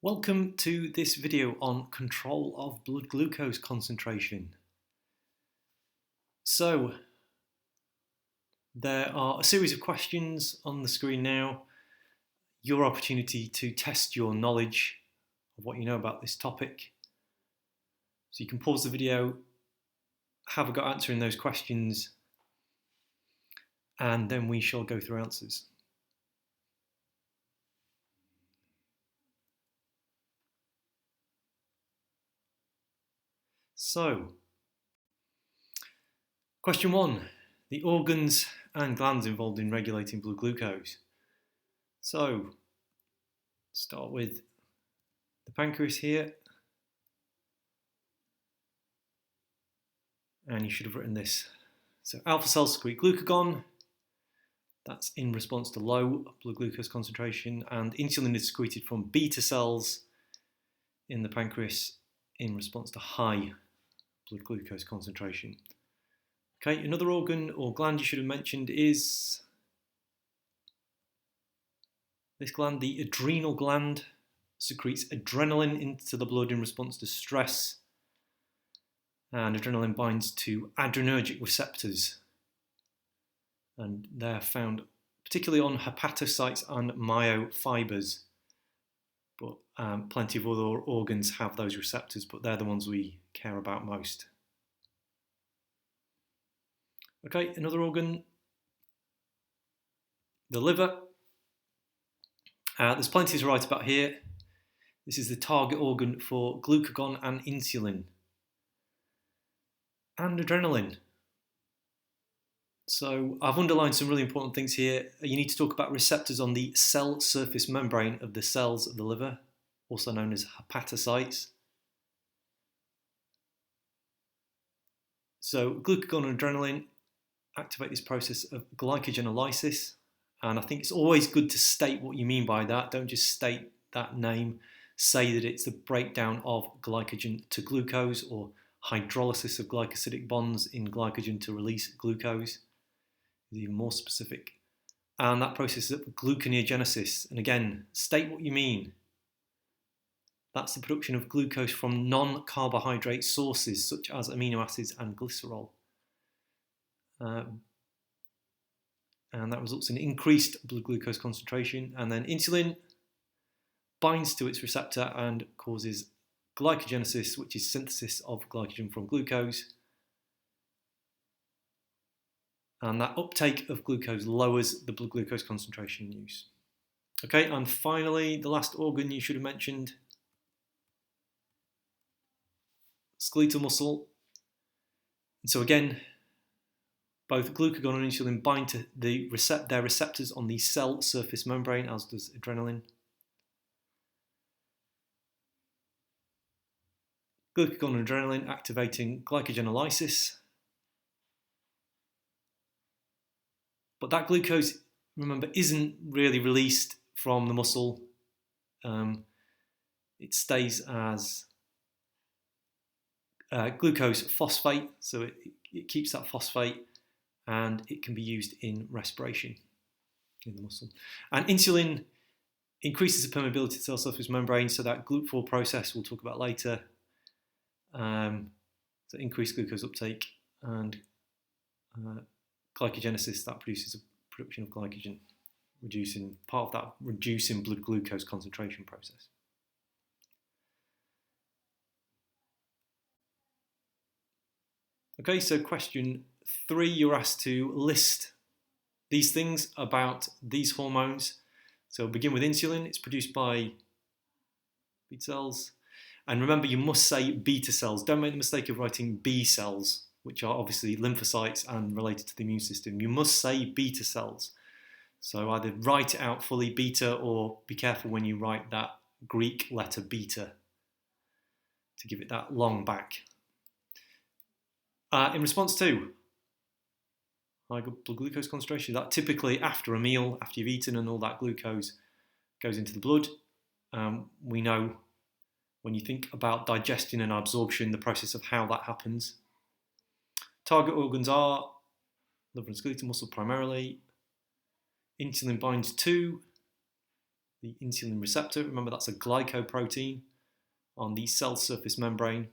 Welcome to this video on control of blood glucose concentration. So, there are a series of questions on the screen now. Your opportunity to test your knowledge of what you know about this topic. So you can pause the video, have a go at answering those questions, and then we shall go through answers. So, question 1, the organs and glands involved in regulating blood glucose. So, start with the pancreas here, and you should have written this. So, alpha cells secrete glucagon, that's in response to low blood glucose concentration, and insulin is secreted from beta cells in the pancreas in response to high blood glucose concentration. Okay, another organ or gland you should have mentioned is this gland, the adrenal gland, secretes adrenaline into the blood in response to stress, and adrenaline binds to adrenergic receptors, and they're found particularly on hepatocytes and myofibers, but plenty of other organs have those receptors, but they're the ones we care about most. Okay, another organ, the liver. There's plenty to write about here. This is the target organ for glucagon and insulin and adrenaline. So I've underlined some really important things here. You need to talk about receptors on the cell surface membrane of the cells of the liver, also known as hepatocytes. So glucagon and adrenaline activate this process of glycogenolysis, and I think it's always good to state what you mean by that. Don't just state that name. Say that it's the breakdown of glycogen to glucose, or hydrolysis of glycosidic bonds in glycogen to release glucose. It's even more specific. And that process is gluconeogenesis. And again, state what you mean. That's the production of glucose from non-carbohydrate sources such as amino acids and glycerol. And that results in increased blood glucose concentration. And then insulin binds to its receptor and causes glycogenesis, which is synthesis of glycogen from glucose. And that uptake of glucose lowers the blood glucose concentration in use. Okay, and finally, the last organ you should have mentioned, skeletal muscle. And so again, both glucagon and insulin bind to their receptors on the cell surface membrane, as does adrenaline. Glucagon and adrenaline activating glycogenolysis. But that glucose, remember, isn't really released from the muscle. It stays as glucose phosphate, so it keeps that phosphate, and it can be used in respiration in the muscle. And insulin increases the permeability of the cell surface membrane, so that GLUT4 process we'll talk about later. So increased glucose uptake and glycogenesis, that produces a production of glycogen, reducing blood glucose concentration process. Okay, so question 3, you're asked to list these things about these hormones. So we'll begin with insulin. It's produced by beta cells. And remember, you must say beta cells. Don't make the mistake of writing B cells, which are obviously lymphocytes and related to the immune system. You must say beta cells. So either write it out fully, beta, or be careful when you write that Greek letter beta to give it that long back. In response to high blood glucose concentration, that typically after a meal, after you've eaten and all that glucose goes into the blood. We know when you think about digestion and absorption, the process of how that happens. Target organs are liver and skeletal muscle primarily. Insulin binds to the insulin receptor. Remember, that's a glycoprotein on the cell surface membrane.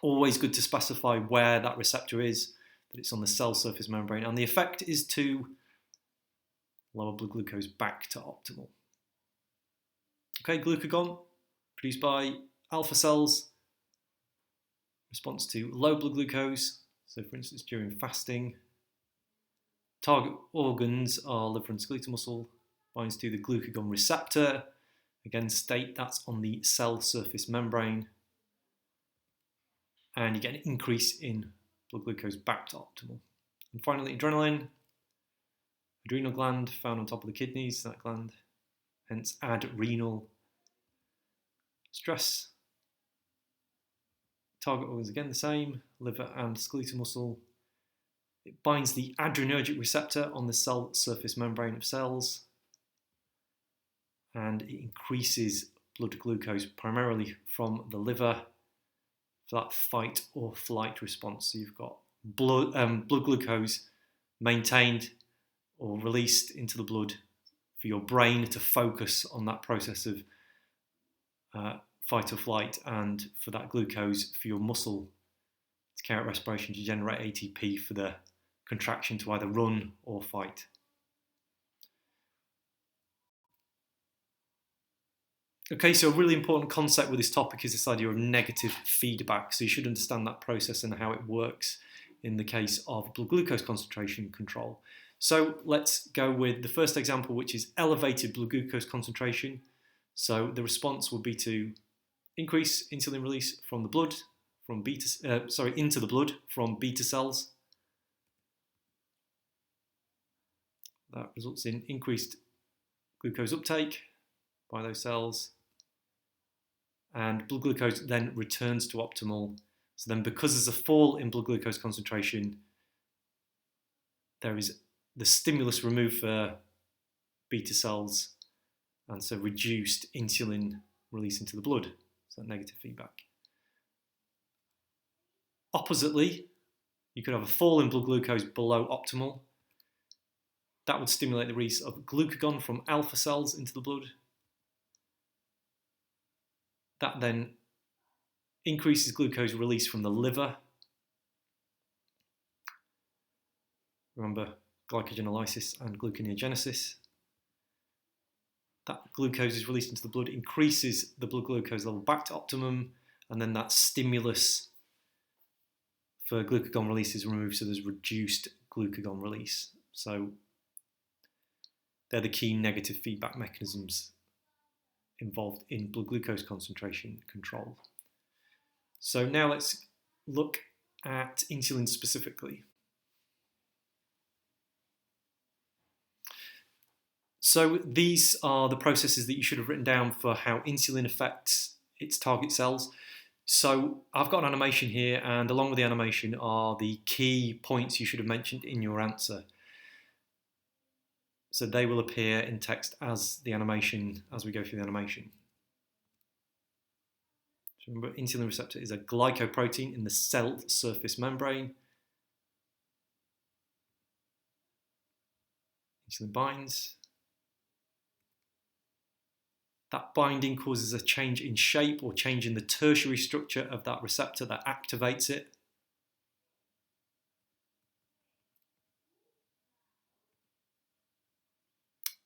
Always good to specify where that receptor is, that it's on the cell surface membrane. And the effect is to lower blood glucose back to optimal. Okay, glucagon produced by alpha cells, response to low blood glucose. So for instance, during fasting, target organs are liver and skeletal muscle, binds to the glucagon receptor. Again, state that's on the cell surface membrane. And you get an increase in blood glucose back to optimal. And finally, adrenaline, adrenal gland found on top of the kidneys, that gland, hence adrenal. Stress, target organs again the same, liver and skeletal muscle. It binds the adrenergic receptor on the cell surface membrane of cells, and it increases blood glucose primarily from the liver for that fight or flight response. So you've got blood glucose maintained or released into the blood for your brain to focus on that process of fight or flight, and for that glucose for your muscle to carry out respiration to generate ATP for the contraction to either run or fight. Okay, so a really important concept with this topic is this idea of negative feedback. So you should understand that process and how it works in the case of blood glucose concentration control. So let's go with the first example, which is elevated blood glucose concentration. So the response would be to increase insulin release from the blood, into the blood from beta cells. That results in increased glucose uptake by those cells, and blood glucose then returns to optimal. So then, because there's a fall in blood glucose concentration, there is the stimulus removed for beta cells, and so reduced insulin release into the blood. So negative feedback. Oppositely, you could have a fall in blood glucose below optimal. That would stimulate the release of glucagon from alpha cells into the blood. That then increases glucose release from the liver. Remember, glycogenolysis and gluconeogenesis. That glucose is released into the blood, increases the blood glucose level back to optimum, and then that stimulus for glucagon release is removed, so there's reduced glucagon release. So they're the key negative feedback mechanisms involved in blood glucose concentration control. So now let's look at insulin specifically. So these are the processes that you should have written down for how insulin affects its target cells. So I've got an animation here, and along with the animation are the key points you should have mentioned in your answer. So they will appear in text as the animation, as we go through the animation. So remember, insulin receptor is a glycoprotein in the cell surface membrane. Insulin binds. That binding causes a change in shape or change in the tertiary structure of that receptor that activates it.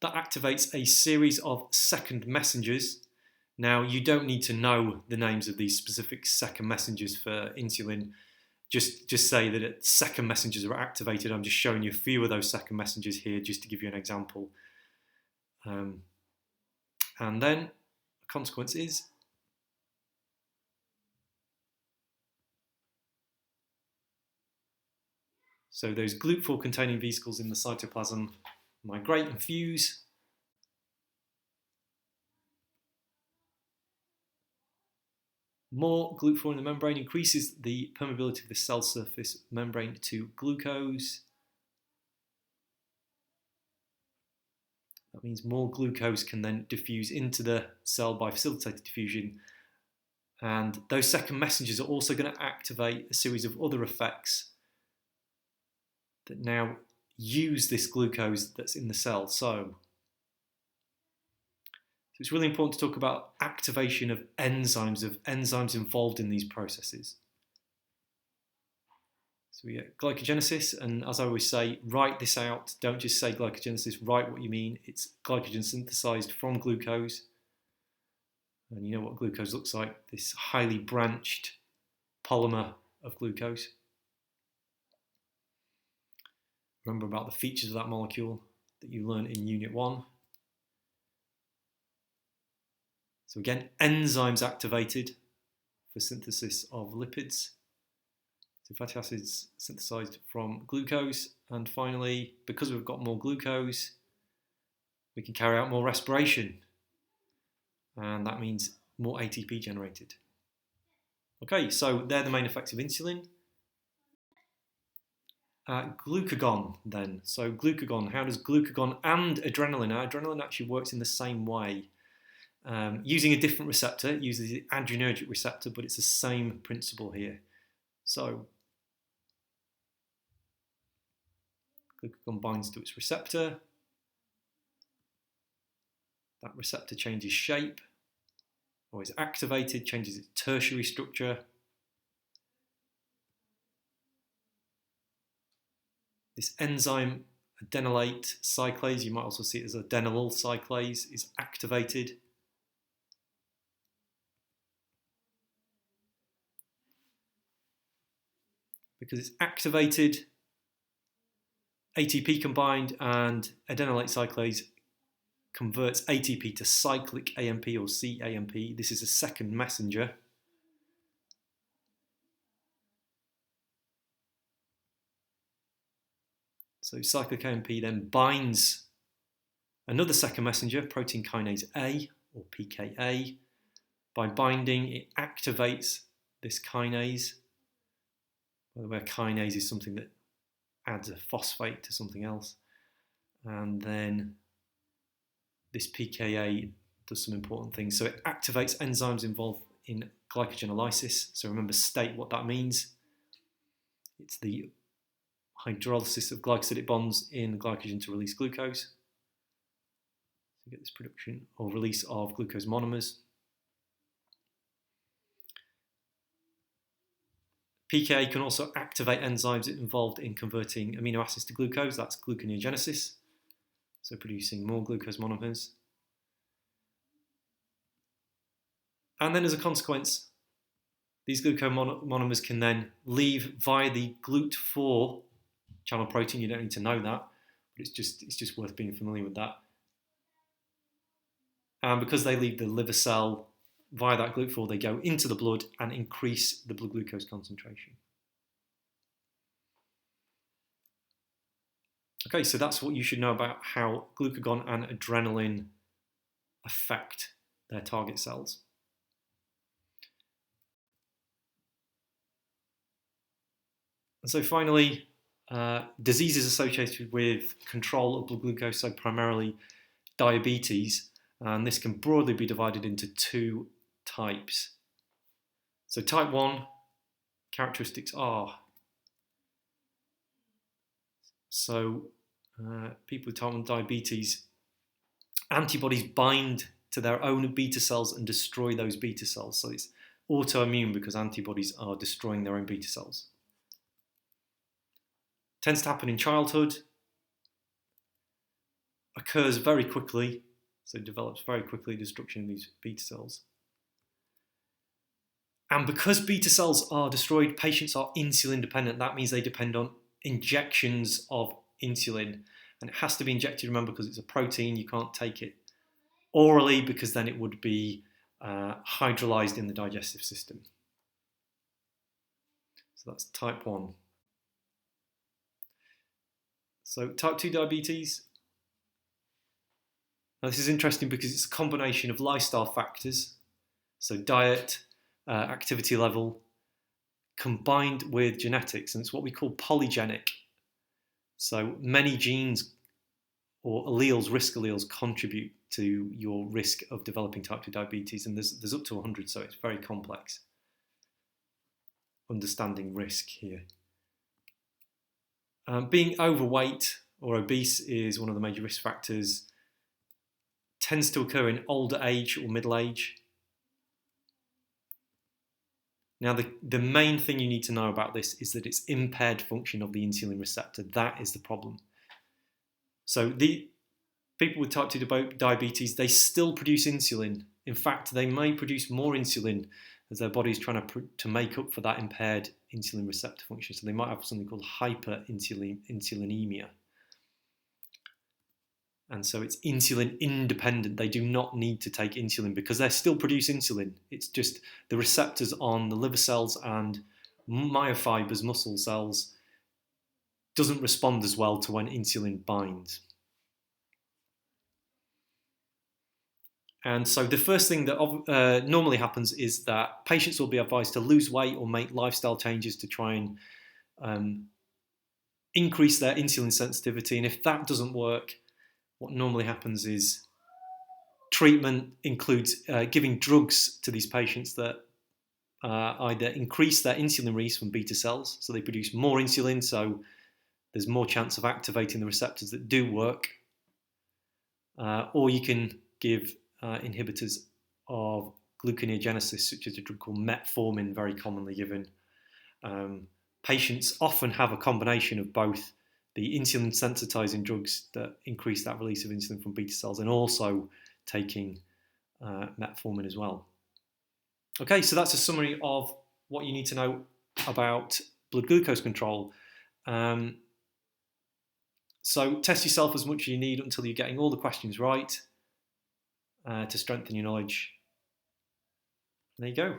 That activates a series of second messengers. Now, you don't need to know the names of these specific second messengers for insulin. Just say that second messengers are activated. I'm just showing you a few of those second messengers here just to give you an example. And then a consequence is so those GLUT4 containing vesicles in the cytoplasm migrate and fuse. More GLUT4 in the membrane increases the permeability of the cell surface membrane to glucose. That means more glucose can then diffuse into the cell by facilitated diffusion. And those second messengers are also going to activate a series of other effects that now use this glucose that's in the cell. So So it's really important to talk about activation of enzymes involved in these processes. So we get glycogenesis, and as I always say, write this out. Don't just say glycogenesis, write what you mean. It's glycogen synthesized from glucose. And you know what glucose looks like, this highly branched polymer of glucose. Remember about the features of that molecule that you learned in Unit 1. So again, enzymes activated for synthesis of lipids. So fatty acids synthesized from glucose. And finally, because we've got more glucose, we can carry out more respiration. And that means more ATP generated. Okay, so they're the main effects of insulin. Glucagon then. So glucagon, how does glucagon and adrenaline? Now, adrenaline actually works in the same way. Using a different receptor, it uses the adrenergic receptor, but it's the same principle here. So glucagon binds to its receptor. That receptor changes shape, or is activated, changes its tertiary structure. This enzyme, adenylate cyclase, you might also see it as adenylyl cyclase, is activated. Because it's activated, ATP combined and adenylate cyclase converts ATP to cyclic AMP or cAMP. This is a second messenger. So cyclic AMP then binds another second messenger, protein kinase A or pKa. By binding, it activates this kinase. By the way, a kinase is something that adds a phosphate to something else. And then this pKa does some important things. So it activates enzymes involved in glycogenolysis. So remember, state what that means. It's the hydrolysis of glycosidic bonds in glycogen to release glucose. So you get this production or release of glucose monomers. pKa can also activate enzymes involved in converting amino acids to glucose. That's gluconeogenesis, so producing more glucose monomers. And then as a consequence, these glucose monomers can then leave via the GLUT4 channel protein. You don't need to know that, but it's just worth being familiar with that. And because they leave the liver cell via that GLUT4, they go into the blood and increase the blood glucose concentration. Okay, so that's what you should know about how glucagon and adrenaline affect their target cells. And so finally, diseases associated with control of blood glucose, so primarily diabetes, and this can broadly be divided into two types. So type 1 characteristics are, so people with type 1 diabetes, antibodies bind to their own beta cells and destroy those beta cells. So it's autoimmune because antibodies are destroying their own beta cells. Tends to happen in childhood, occurs very quickly, so develops very quickly, destruction of these beta cells. And because beta cells are destroyed, patients are insulin dependent. That means they depend on injections of insulin. And it has to be injected, remember, because it's a protein. You can't take it orally because then it would be hydrolyzed in the digestive system. So that's type 1. So type 2 diabetes. Now this is interesting because it's a combination of lifestyle factors, so diet, activity level, combined with genetics, and it's what we call polygenic. So many genes or alleles, risk alleles, contribute to your risk of developing type 2 diabetes, and there's up to 100, so it's very complex. Understanding risk here. Being overweight or obese is one of the major risk factors. tends to occur in older age or middle age. Now, the main thing you need to know about this is that it's impaired function of the insulin receptor. That is the problem. So the people with type 2 diabetes, they still produce insulin. In fact, they may produce more insulin as their body is trying to make up for that impaired insulin receptor function. So they might have something called hyperinsulinemia. And so it's insulin independent. They do not need to take insulin because they still produce insulin. It's just the receptors on the liver cells and myofibers, muscle cells, doesn't respond as well to when insulin binds. And so the first thing that normally happens is that patients will be advised to lose weight or make lifestyle changes to try and increase their insulin sensitivity. And if that doesn't work, what normally happens is treatment includes giving drugs to these patients that either increase their insulin release from beta cells, so they produce more insulin, so there's more chance of activating the receptors that do work, or you can give inhibitors of gluconeogenesis, such as a drug called metformin, very commonly given. Patients often have a combination of both the insulin sensitizing drugs that increase that release of insulin from beta cells and also taking metformin as well. Okay, so that's a summary of what you need to know about blood glucose control. So test yourself as much as you need until you're getting all the questions right to strengthen your knowledge. There you go.